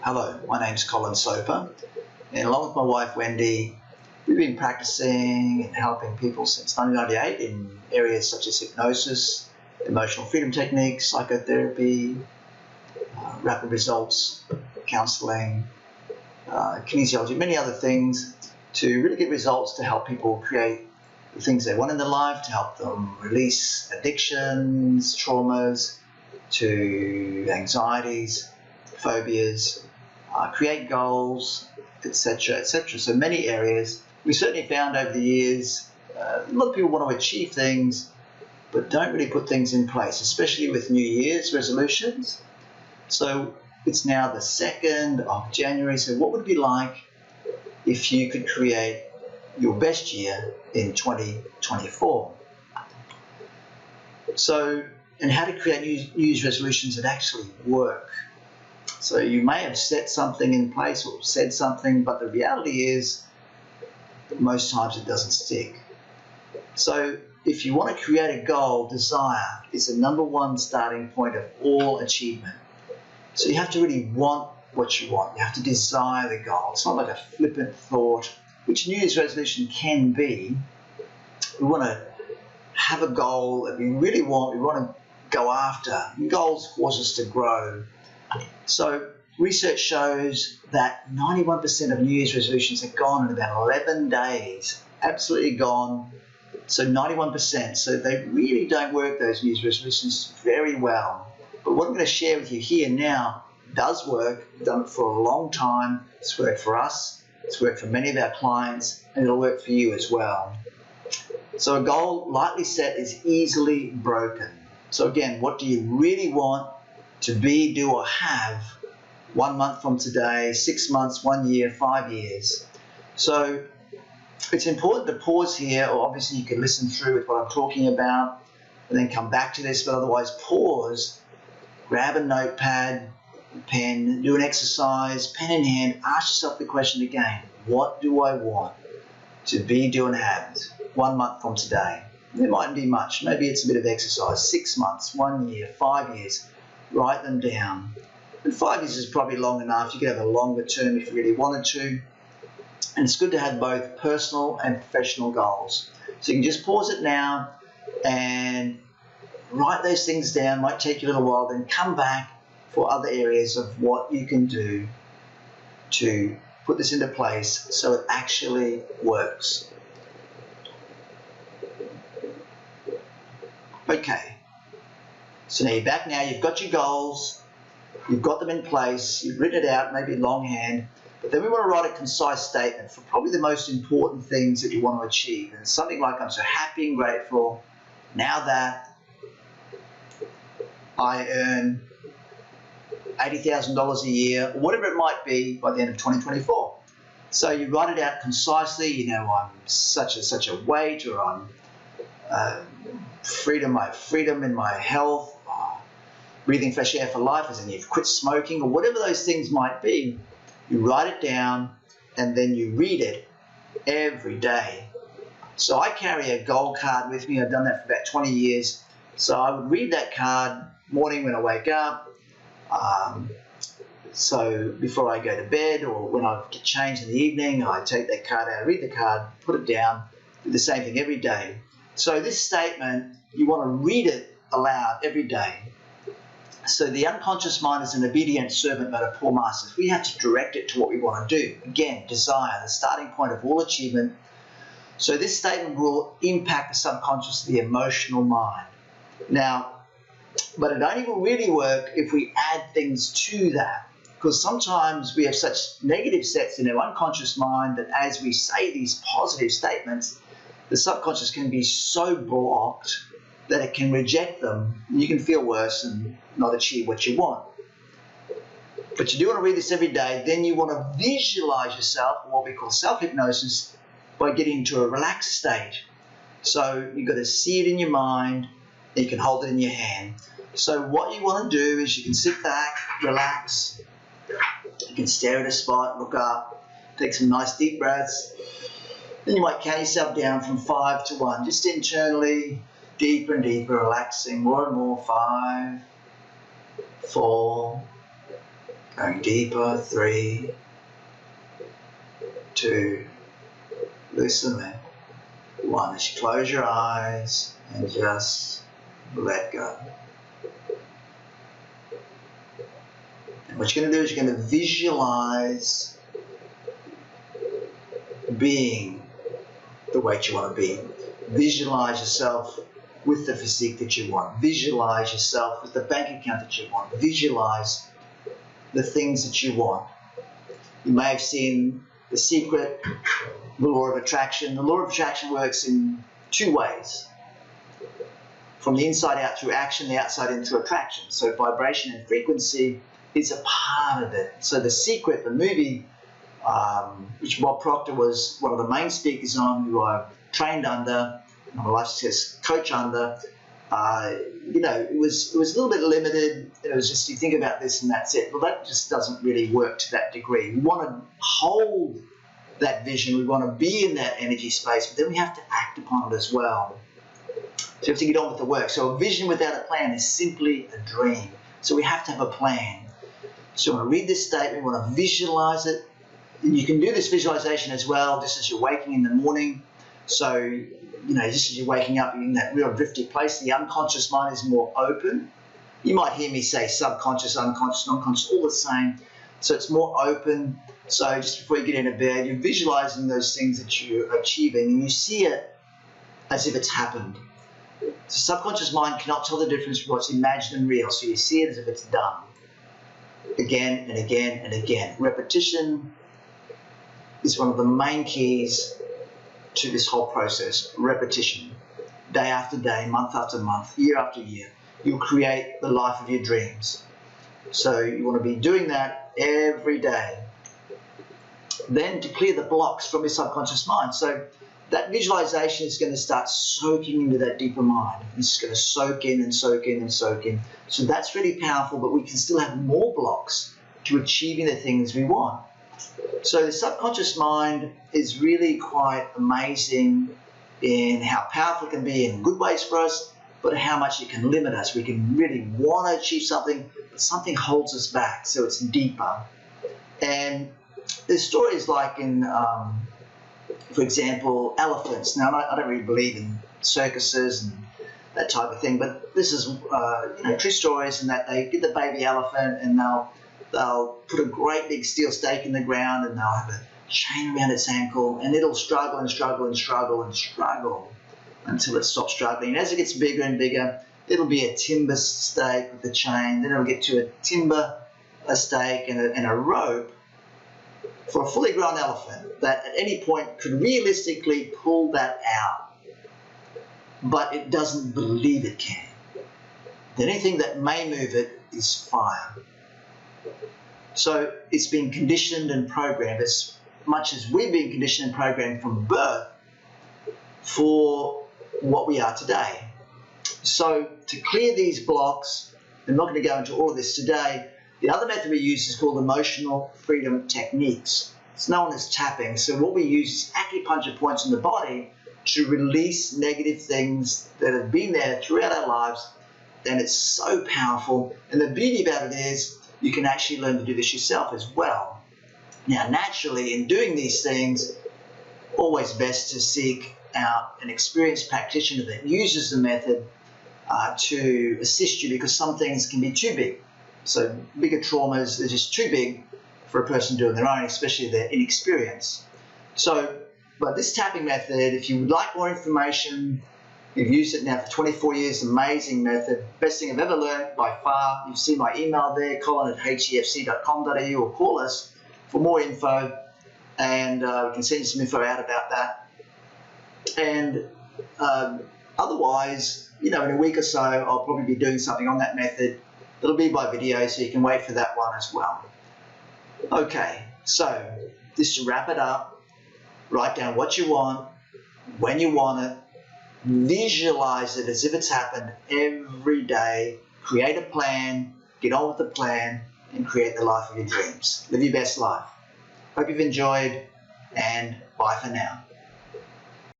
Hello, my name's Colin Soper, and along with my wife Wendy, we've been practicing and helping people since 1998 in areas such as hypnosis, emotional freedom techniques, psychotherapy, rapid results, counseling, kinesiology, many other things to really get results to help people create the things they want in their life, to help them release addictions, traumas, to anxieties, phobias, create goals, etc., etc. So many areas. We certainly found over the years a lot of people want to achieve things but don't really put things in place, especially with New Year's resolutions. So it's now the 2nd of January. So what would it be like if you could create your best year in 2024? So, and how to create New Year's resolutions that actually work. So you may have set something in place or said something, but the reality is that most times it doesn't stick. So if you want to create a goal, desire is the #1 starting point of all achievement. So you have to really want what you want. You have to desire the goal. It's not like a flippant thought, which New Year's resolution can be. We want to have a goal that we really want, we want to go after. Goals force us to grow. So research shows that 91% of New Year's resolutions are gone in about 11 days. Absolutely gone. So 91%. So they really don't work, those New Year's resolutions, very well. But what I'm going to share with you here now does work. We've done it for a long time. It's worked for us. It's worked for many of our clients, and it'll work for you as well. So a goal lightly set is easily broken. So again, what do you really want to be, do, or have 1 month from today, 6 months, 1 year, 5 years? So it's important to pause here, or obviously you can listen through with what I'm talking about and then come back to this, but otherwise pause, grab a notepad, a pen, do an exercise, pen in hand, ask yourself the question again: what do I want to be, do, and have 1 month from today? There mightn't be much. Maybe it's a bit of exercise. 6 months, 1 year, 5 years. Write them down. And 5 years is probably long enough. You could have a longer term if you really wanted to. And it's good to have both personal and professional goals. So you can just pause it now and write those things down. Might take you a little while, then come back for other areas of what you can do to put this into place so it actually works. Okay, so now you're back now, you've got your goals, you've got them in place, you've written it out, maybe longhand, but then we want to write a concise statement for probably the most important things that you want to achieve. And it's something like, I'm so happy and grateful now that I earn $80,000 a year, or whatever it might be by the end of 2024. So you write it out concisely, you know, I'm such and such a weight, or I'm freedom in my health, breathing fresh air for life, as in you've quit smoking, or whatever those things might be. You write it down and then you read it every day. So I carry a goal card with me. I've done that for about 20 years. So I would read that card morning when I wake up, so before I go to bed, or when I get changed in the evening, I take that card out, read the card, put it down, do the same thing every day. So this statement, you want to read it aloud every day. So the unconscious mind is an obedient servant, but a poor master. We have to direct it to what we want to do. Again, desire, the starting point of all achievement. So this statement will impact the subconscious, the emotional mind. Now, but it only will really work if we add things to that, because sometimes we have such negative sets in our unconscious mind that as we say these positive statements, the subconscious can be so blocked that it can reject them, and you can feel worse and not achieve what you want. But you do want to read this every day. Then you want to visualize yourself, or what we call self-hypnosis, by getting into a relaxed state. So you've got to see it in your mind, and you can hold it in your hand. So what you want to do is you can sit back, relax, you can stare at a spot, look up, take some nice deep breaths. Then you might count yourself down from 5 to 1, just internally, deeper and deeper, relaxing more and more. 5, 4, Going deeper, 3, 2, loosen it. 1, as you close your eyes and just let go. And what you're going to do is you're going to visualize being the weight you want to be. Visualize yourself with the physique that you want. Visualize yourself with the bank account that you want. Visualize the things that you want. You may have seen The Secret, the law of attraction. The law of attraction works in 2 ways. From the inside out through action, the outside in through attraction. So vibration and frequency is a part of it. So The Secret, the movie, which Bob Proctor was one of the main speakers on, who I trained under, I'm a life success coach under, you know, it was a little bit limited. It was just, you think about this and that's it. Well, that just doesn't really work to that degree. We want to hold that vision. We want to be in that energy space, but then we have to act upon it as well. So you have to get on with the work. So a vision without a plan is simply a dream. So we have to have a plan. So you want to read this statement, you want to visualize it. And you can do this visualization as well, just as you're waking in the morning. So, you know, just as you're waking up, you're in that real drifty place. The unconscious mind is more open. You might hear me say subconscious, unconscious, non-conscious, all the same. So it's more open. So just before you get into bed, you're visualizing those things that you're achieving, and you see it as if it's happened. The subconscious mind cannot tell the difference between what's imagined and real, so you see it as if it's done. Again and again and again. Repetition is one of the main keys to this whole process. Repetition. Day after day, month after month, year after year. You'll create the life of your dreams. So you want to be doing that every day. Then to clear the blocks from your subconscious mind. So that visualization is going to start soaking into that deeper mind. It's going to soak in and soak in and soak in. So that's really powerful, but we can still have more blocks to achieving the things we want. So the subconscious mind is really quite amazing in how powerful it can be in good ways for us, but how much it can limit us. We can really want to achieve something, but something holds us back, so it's deeper. And there's stories like in, for example, elephants. Now, I don't really believe in circuses and that type of thing, but this is you know, true stories, in that they get the baby elephant and they'll put a great big steel stake in the ground, and they'll have a chain around its ankle, and it'll struggle and struggle and struggle and struggle until it stops struggling. And as it gets bigger and bigger, it'll be a timber stake with the chain, then it'll get to a timber stake and a rope for a fully grown elephant that at any point could realistically pull that out, but it doesn't believe it can. The only thing that may move it is fire. So it's been conditioned and programmed, as much as we've been conditioned and programmed from birth for what we are today. So to clear these blocks, I'm not going to go into all of this today. The other method we use is called emotional freedom techniques. It's known as tapping. So what we use is acupuncture points in the body to release negative things that have been there throughout our lives. And it's so powerful. And the beauty about it is you can actually learn to do this yourself as well. Now, naturally, in doing these things, always best to seek out an experienced practitioner that uses the method to assist you, because some things can be too big. So bigger traumas, they're just too big for a person doing their own, especially if they're inexperienced. So, but this tapping method, if you would like more information, you've used it now for 24 years, amazing method. Best thing I've ever learned by far. You've seen my email there, colin@hefc.com.au, or call us for more info, and we can send you some info out about that. And otherwise, you know, in a week or so, I'll probably be doing something on that method. It'll be by video, so you can wait for that one as well. Okay, so just to wrap it up, write down what you want, when you want it, visualize it as if it's happened every day, create a plan, get on with the plan, and create the life of your dreams. Live your best life. Hope you've enjoyed, and bye for now.